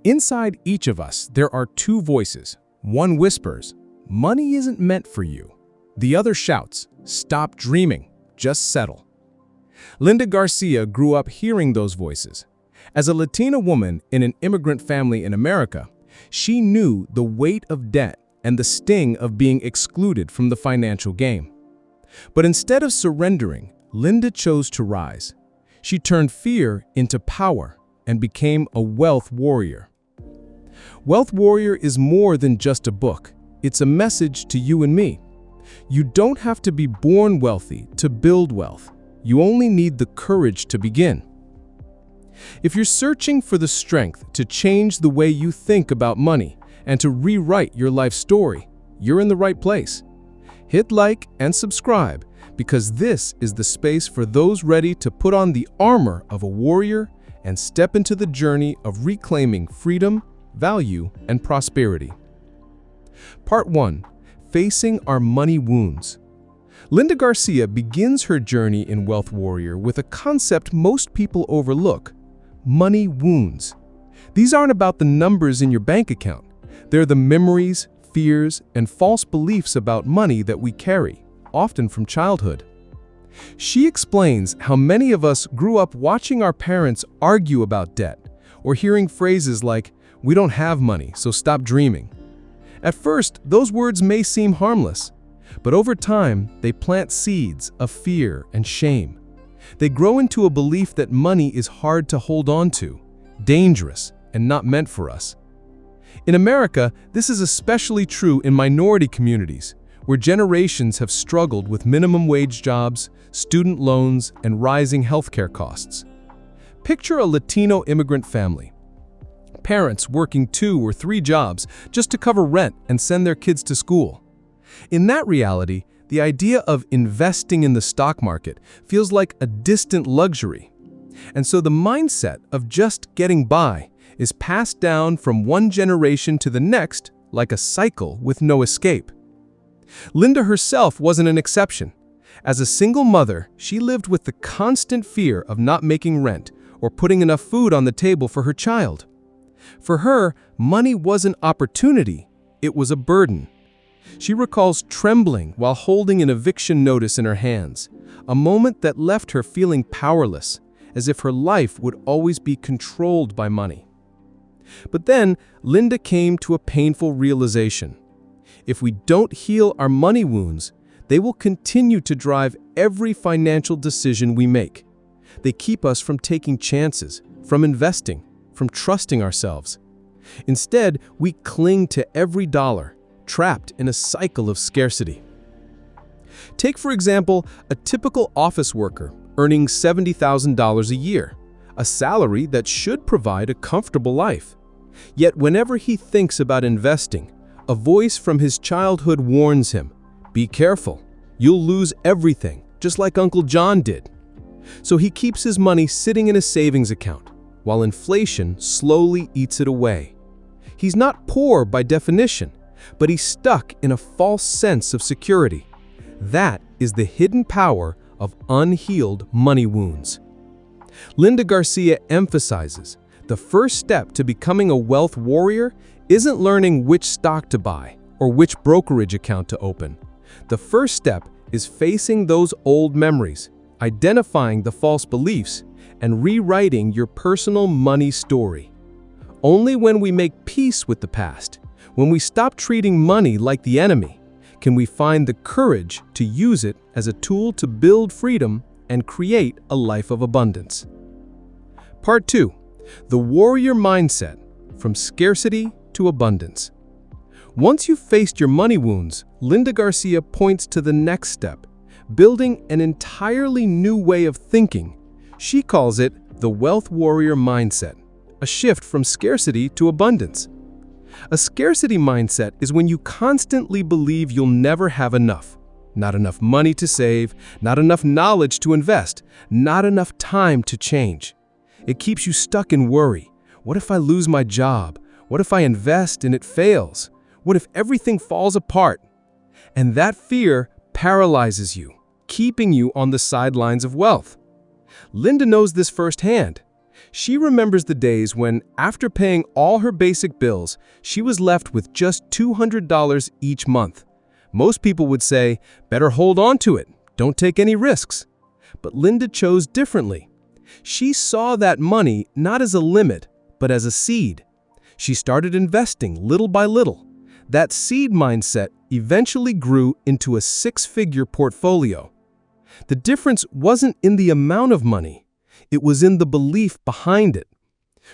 Inside each of us, there are two voices. One whispers, "Money isn't meant for you." The other shouts, "Stop dreaming, just settle." Linda Garcia grew up hearing those voices. As a Latina woman in an immigrant family in America, she knew the weight of debt and the sting of being excluded from the financial game. But instead of surrendering, Linda chose to rise. She turned fear into power and became a wealth warrior. Wealth Warrior is more than just a book. It's a message to you and me. You don't have to be born wealthy to build wealth. You only need the courage to begin. If you're searching for the strength to change the way you think about money and to rewrite your life story, you're in the right place. Hit like and subscribe, because this is the space for those ready to put on the armor of a warrior and step into the journey of reclaiming freedom, value, and prosperity. Part 1. Facing our money wounds. Linda Garcia begins her journey in Wealth Warrior with a concept most people overlook: money wounds. These aren't about the numbers in your bank account. They're the memories, fears, and false beliefs about money that we carry, often from childhood. She explains how many of us grew up watching our parents argue about debt, or hearing phrases like, "We don't have money, so stop dreaming." At first, those words may seem harmless, but over time, they plant seeds of fear and shame. They grow into a belief that money is hard to hold on to, dangerous, and not meant for us. In America, this is especially true in minority communities, where generations have struggled with minimum wage jobs, student loans, and rising healthcare costs. Picture a Latino immigrant family. Parents working 2 or 3 jobs just to cover rent and send their kids to school. In that reality, the idea of investing in the stock market feels like a distant luxury. And so the mindset of just getting by is passed down from one generation to the next like a cycle with no escape. Linda herself wasn't an exception. As a single mother, she lived with the constant fear of not making rent or putting enough food on the table for her child. For her, money wasn't opportunity, it was a burden. She recalls trembling while holding an eviction notice in her hands, a moment that left her feeling powerless, as if her life would always be controlled by money. But then, Linda came to a painful realization. If we don't heal our money wounds, they will continue to drive every financial decision we make. They keep us from taking chances, from investing, from trusting ourselves. Instead, we cling to every dollar, trapped in a cycle of scarcity. Take, for example, a typical office worker earning $70,000 a year, a salary that should provide a comfortable life. Yet whenever he thinks about investing, a voice from his childhood warns him, "Be careful, you'll lose everything, just like Uncle John did." So he keeps his money sitting in a savings account, while inflation slowly eats it away. He's not poor by definition, but he's stuck in a false sense of security. That is the hidden power of unhealed money wounds. Linda Garcia emphasizes the first step to becoming a wealth warrior isn't learning which stock to buy or which brokerage account to open. The first step is facing those old memories, identifying the false beliefs, and rewriting your personal money story. Only when we make peace with the past, when we stop treating money like the enemy, can we find the courage to use it as a tool to build freedom and create a life of abundance. Part 2. The Warrior Mindset: From Scarcity to Abundance. Once you've faced your money wounds, Linda Garcia points to the next step: building an entirely new way of thinking. She calls it the Wealth Warrior Mindset, a shift from scarcity to abundance. A scarcity mindset is when you constantly believe you'll never have enough. Not enough money to save, not enough knowledge to invest, not enough time to change. It keeps you stuck in worry. What if I lose my job? What if I invest and it fails? What if everything falls apart? And that fear paralyzes you, keeping you on the sidelines of wealth. Linda knows this firsthand. She remembers the days when, after paying all her basic bills, she was left with just $200 each month. Most people would say, better hold on to it, don't take any risks. But Linda chose differently. She saw that money not as a limit, but as a seed. She started investing little by little. That seed mindset eventually grew into a six-figure portfolio. The difference wasn't in the amount of money. It was in the belief behind it.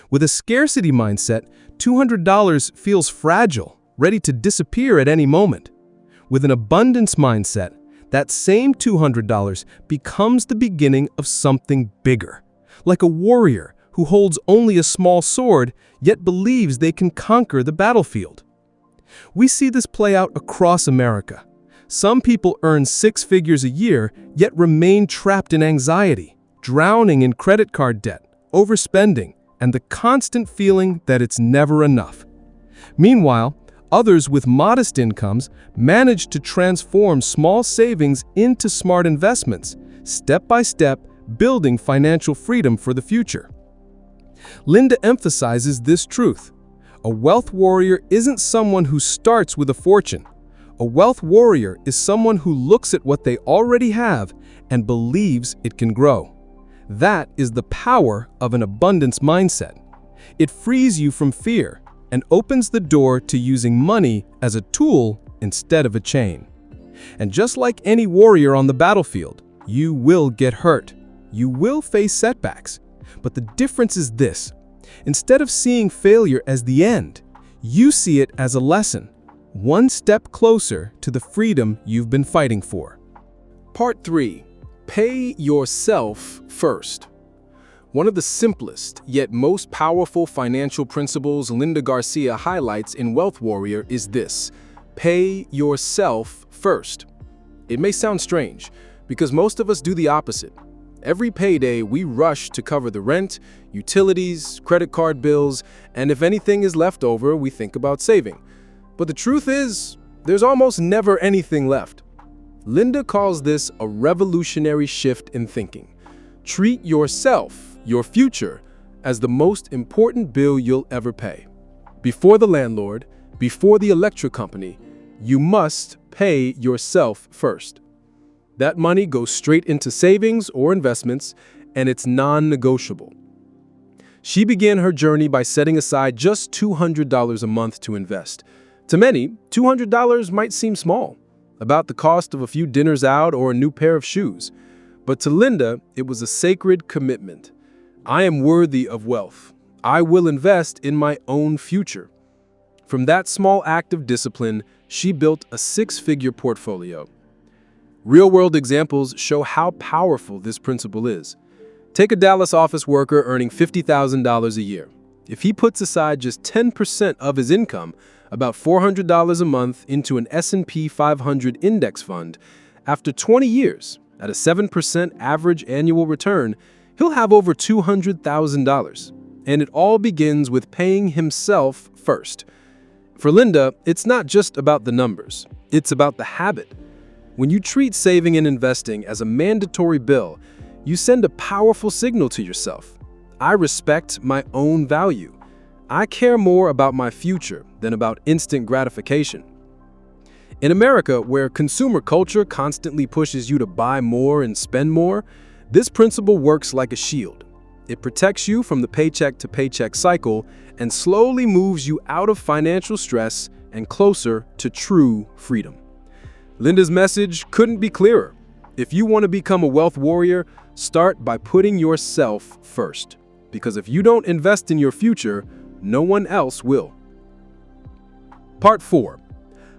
With a scarcity mindset, $200 feels fragile, ready to disappear at any moment. With an abundance mindset, that same $200 becomes the beginning of something bigger, like a warrior who holds only a small sword yet believes they can conquer the battlefield. We see this play out across America. Some people earn six figures a year yet remain trapped in anxiety, drowning in credit card debt, overspending, and the constant feeling that it's never enough. Meanwhile, others with modest incomes manage to transform small savings into smart investments, step by step, building financial freedom for the future. Linda emphasizes this truth. A wealth warrior isn't someone who starts with a fortune. A wealth warrior is someone who looks at what they already have and believes it can grow. That is the power of an abundance mindset. It frees you from fear and opens the door to using money as a tool instead of a chain. And just like any warrior on the battlefield, you will get hurt. You will face setbacks. But the difference is this. Instead of seeing failure as the end, you see it as a lesson, one step closer to the freedom you've been fighting for. Part 3. Pay yourself first. One of the simplest yet most powerful financial principles Linda Garcia highlights in Wealth Warrior is this: pay yourself first. It may sound strange, because most of us do the opposite. Every payday, we rush to cover the rent, utilities, credit card bills, and if anything is left over, we think about saving. But the truth is, there's almost never anything left. Linda calls this a revolutionary shift in thinking. Treat yourself, your future, as the most important bill you'll ever pay. Before the landlord, before the electric company, you must pay yourself first. That money goes straight into savings or investments, and it's non-negotiable. She began her journey by setting aside just $200 a month to invest. To many, $200 might seem small, about the cost of a few dinners out or a new pair of shoes. But to Linda, it was a sacred commitment. I am worthy of wealth. I will invest in my own future. From that small act of discipline, she built a six-figure portfolio. Real-world examples show how powerful this principle is. Take a Dallas office worker earning $50,000 a year. If he puts aside just 10% of his income, about $400 a month, into an S&P 500 index fund, after 20 years, at a 7% average annual return, he'll have over $200,000. And it all begins with paying himself first. For Linda, it's not just about the numbers. It's about the habit. When you treat saving and investing as a mandatory bill, you send a powerful signal to yourself. I respect my own value. I care more about my future than about instant gratification. In America, where consumer culture constantly pushes you to buy more and spend more, this principle works like a shield. It protects you from the paycheck-to-paycheck cycle and slowly moves you out of financial stress and closer to true freedom. Linda's message couldn't be clearer. If you want to become a wealth warrior, start by putting yourself first. Because if you don't invest in your future, no one else will. Part 4.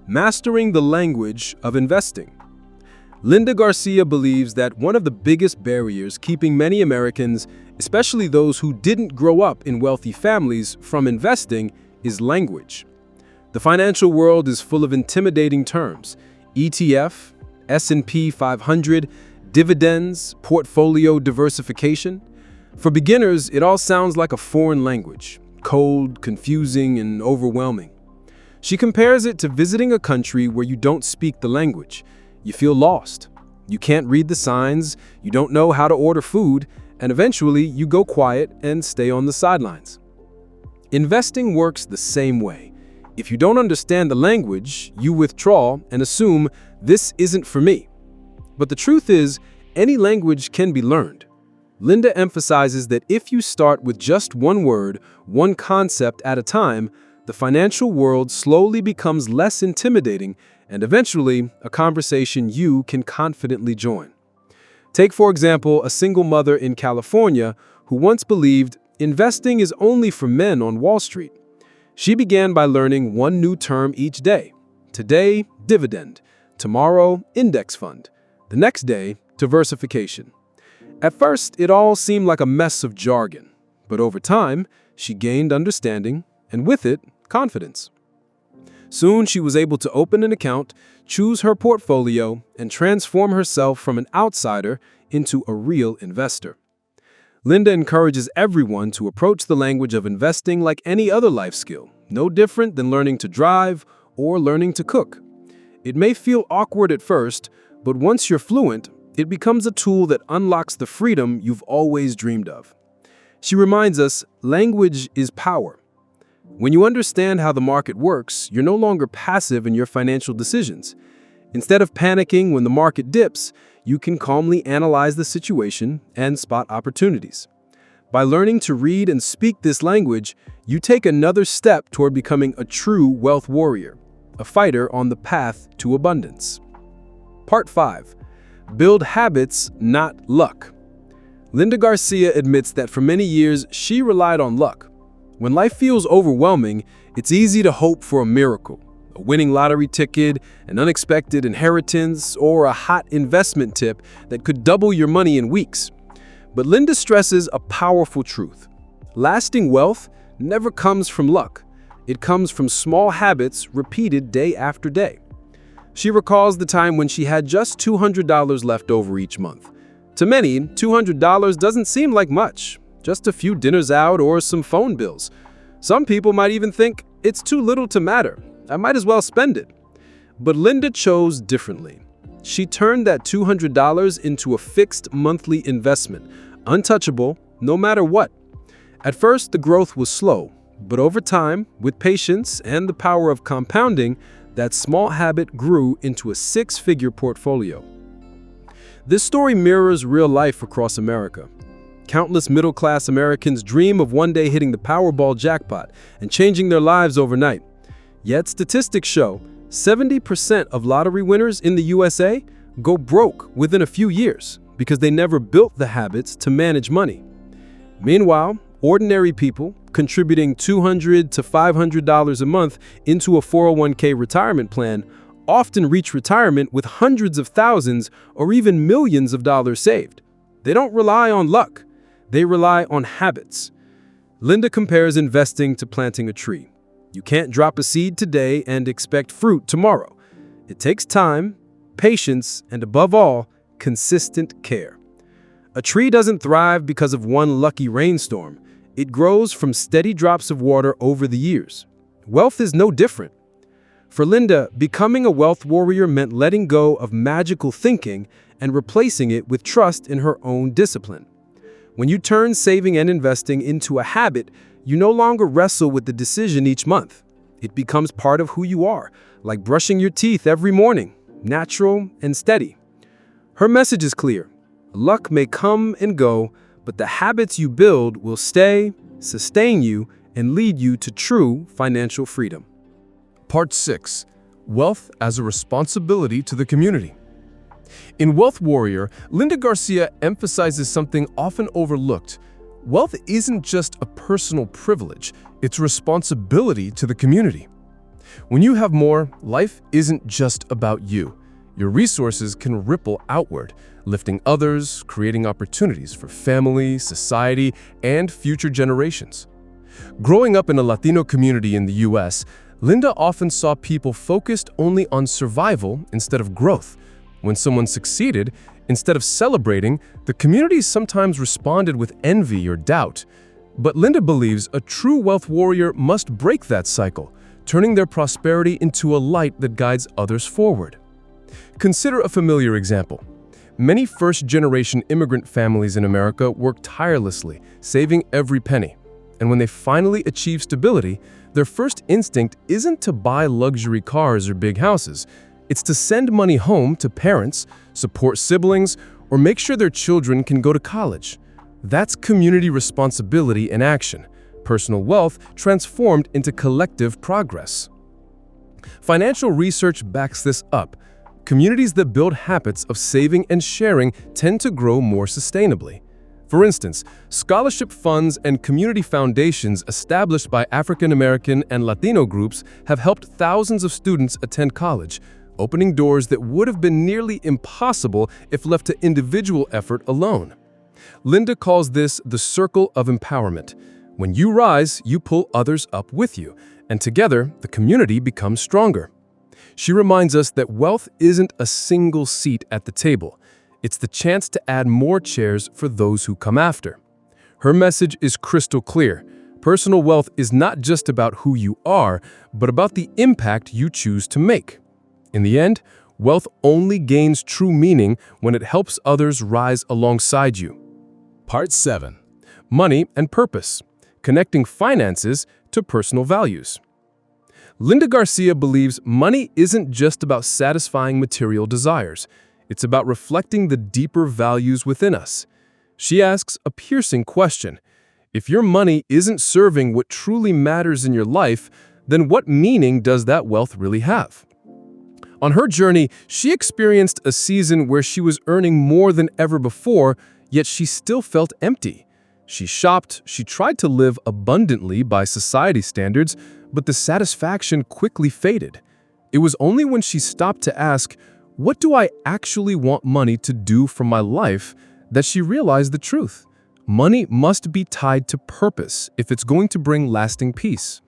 Mastering the language of investing. Linda Garcia believes that one of the biggest barriers keeping many Americans, especially those who didn't grow up in wealthy families, from investing is language. The financial world is full of intimidating terms: ETF, S&P 500, dividends, portfolio diversification. For beginners, it all sounds like a foreign language, cold, confusing, and overwhelming. She compares it to visiting a country where you don't speak the language. You feel lost. You can't read the signs, you don't know how to order food, and eventually you go quiet and stay on the sidelines. Investing works the same way. If you don't understand the language, you withdraw and assume this isn't for me. But the truth is, any language can be learned. Linda emphasizes that if you start with just one word, one concept at a time, the financial world slowly becomes less intimidating and eventually a conversation you can confidently join. Take, for example, a single mother in California who once believed investing is only for men on Wall Street. She began by learning one new term each day. Today, dividend. Tomorrow, index fund. The next day, diversification. At first, it all seemed like a mess of jargon, but over time, she gained understanding, and with it, confidence. Soon, she was able to open an account, choose her portfolio, and transform herself from an outsider into a real investor. Linda encourages everyone to approach the language of investing like any other life skill, no different than learning to drive or learning to cook. It may feel awkward at first, but once you're fluent, it becomes a tool that unlocks the freedom you've always dreamed of. She reminds us, language is power. When you understand how the market works, you're no longer passive in your financial decisions. Instead of panicking when the market dips, you can calmly analyze the situation and spot opportunities. By learning to read and speak this language, you take another step toward becoming a true wealth warrior, a fighter on the path to abundance. Part 5. Build habits, not luck. Linda Garcia admits that for many years she relied on luck. When life feels overwhelming, it's easy to hope for a miracle, a winning lottery ticket, an unexpected inheritance, or a hot investment tip that could double your money in weeks. But Linda stresses a powerful truth. Lasting wealth never comes from luck. It comes from small habits repeated day after day. She recalls the time when she had just $200 left over each month. To many, $200 doesn't seem like much, just a few dinners out or some phone bills. Some people might even think it's too little to matter. I might as well spend it. But Linda chose differently. She turned that $200 into a fixed monthly investment, untouchable no matter what. At first, the growth was slow, but over time, with patience and the power of compounding, that small habit grew into a six-figure portfolio. This story mirrors real life across America. Countless middle-class Americans dream of one day hitting the Powerball jackpot and changing their lives overnight. Yet statistics show 70% of lottery winners in the USA go broke within a few years because they never built the habits to manage money. Meanwhile, ordinary people contributing $200 to $500 a month into a 401k retirement plan often reach retirement with hundreds of thousands or even millions of dollars saved. They don't rely on luck. They rely on habits. Linda compares investing to planting a tree. You can't drop a seed today and expect fruit tomorrow. It takes time, patience, and above all, consistent care. A tree doesn't thrive because of one lucky rainstorm. It grows from steady drops of water over the years. Wealth is no different. For Linda, becoming a wealth warrior meant letting go of magical thinking and replacing it with trust in her own discipline. When you turn saving and investing into a habit, you no longer wrestle with the decision each month. It becomes part of who you are, like brushing your teeth every morning, natural and steady. Her message is clear. Luck may come and go, but the habits you build will stay, sustain you, and lead you to true financial freedom. Part 6. Wealth as a responsibility to the community. In Wealth Warrior, Linda Garcia emphasizes something often overlooked. Wealth isn't just a personal privilege, it's a responsibility to the community. When you have more, life isn't just about you. Your resources can ripple outward, lifting others, creating opportunities for family, society, and future generations. Growing up in a Latino community in the US, Linda often saw people focused only on survival instead of growth. When someone succeeded, instead of celebrating, the community sometimes responded with envy or doubt. But Linda believes a true wealth warrior must break that cycle, turning their prosperity into a light that guides others forward. Consider a familiar example. Many first-generation immigrant families in America work tirelessly, saving every penny. And when they finally achieve stability, their first instinct isn't to buy luxury cars or big houses. It's to send money home to parents, support siblings, or make sure their children can go to college. That's community responsibility in action, personal wealth transformed into collective progress. Financial research backs this up. Communities that build habits of saving and sharing tend to grow more sustainably. For instance, scholarship funds and community foundations established by African American and Latino groups have helped thousands of students attend college, opening doors that would have been nearly impossible if left to individual effort alone. Linda calls this the circle of empowerment. When you rise, you pull others up with you, and together, the community becomes stronger. She reminds us that wealth isn't a single seat at the table. It's the chance to add more chairs for those who come after. Her message is crystal clear. Personal wealth is not just about who you are, but about the impact you choose to make. In the end, wealth only gains true meaning when it helps others rise alongside you. Part 7. Money and purpose, connecting finances to personal values. Linda Garcia believes money isn't just about satisfying material desires. It's about reflecting the deeper values within us. She asks a piercing question. If your money isn't serving what truly matters in your life, then what meaning does that wealth really have? On her journey, she experienced a season where she was earning more than ever before, yet she still felt empty. She shopped, she tried to live abundantly by society standards, but the satisfaction quickly faded. It was only when she stopped to ask, "What do I actually want money to do for my life?" that she realized the truth. Money must be tied to purpose if it's going to bring lasting peace.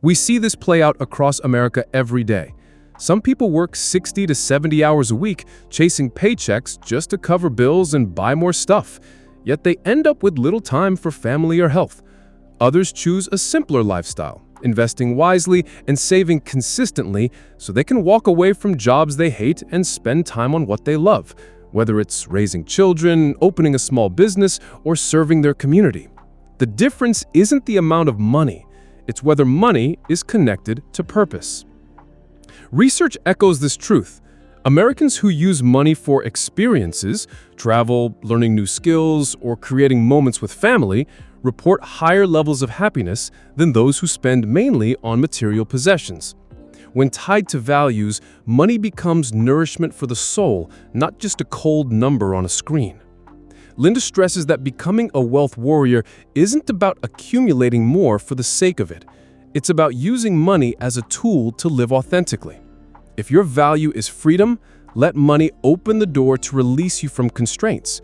We see this play out across America every day. Some people work 60 to 70 hours a week, chasing paychecks just to cover bills and buy more stuff, yet they end up with little time for family or health. Others choose a simpler lifestyle, investing wisely and saving consistently so they can walk away from jobs they hate and spend time on what they love, whether it's raising children, opening a small business, or serving their community. The difference isn't the amount of money, it's whether money is connected to purpose. Research echoes this truth. Americans who use money for experiences, travel, learning new skills, or creating moments with family, report higher levels of happiness than those who spend mainly on material possessions. When tied to values, money becomes nourishment for the soul, not just a cold number on a screen. Linda stresses that becoming a wealth warrior isn't about accumulating more for the sake of it. It's about using money as a tool to live authentically. If your value is freedom, let money open the door to release you from constraints.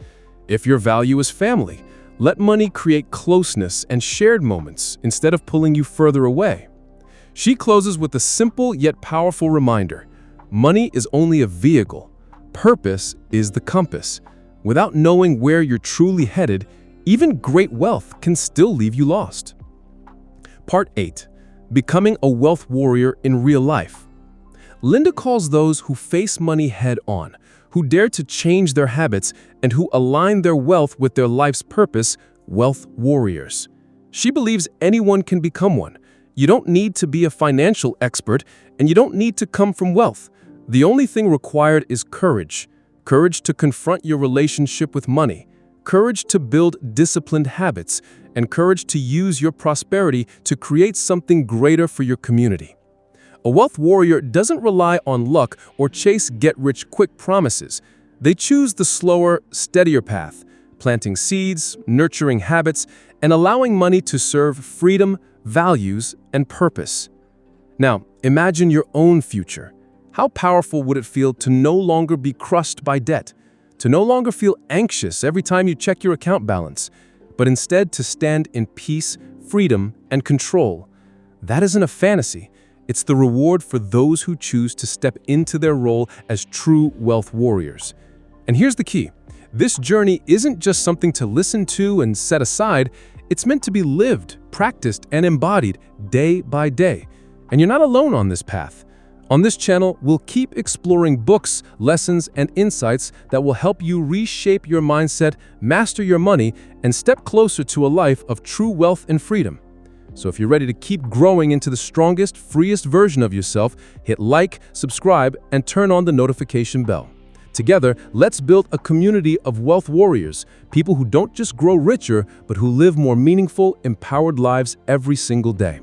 If your value is family, let money create closeness and shared moments instead of pulling you further away. She closes with a simple yet powerful reminder. Money is only a vehicle. Purpose is the compass. Without knowing where you're truly headed, even great wealth can still leave you lost. Part 8. Becoming a wealth warrior in real life. Linda calls those who face money head-on, who dare to change their habits, and who align their wealth with their life's purpose, wealth warriors. She believes anyone can become one. You don't need to be a financial expert, and you don't need to come from wealth. The only thing required is courage. Courage to confront your relationship with money, courage to build disciplined habits, and courage to use your prosperity to create something greater for your community. A wealth warrior doesn't rely on luck or chase get-rich-quick promises. They choose the slower, steadier path, planting seeds, nurturing habits, and allowing money to serve freedom, values, and purpose. Now, imagine your own future. How powerful would it feel to no longer be crushed by debt, to no longer feel anxious every time you check your account balance, but instead to stand in peace, freedom, and control? That isn't a fantasy. It's the reward for those who choose to step into their role as true wealth warriors. And here's the key. This journey isn't just something to listen to and set aside. It's meant to be lived, practiced, and embodied day by day. And you're not alone on this path. On this channel, we'll keep exploring books, lessons, and insights that will help you reshape your mindset, master your money, and step closer to a life of true wealth and freedom. So if you're ready to keep growing into the strongest, freest version of yourself, hit like, subscribe, and turn on the notification bell. Together, let's build a community of wealth warriors, people who don't just grow richer, but who live more meaningful, empowered lives every single day.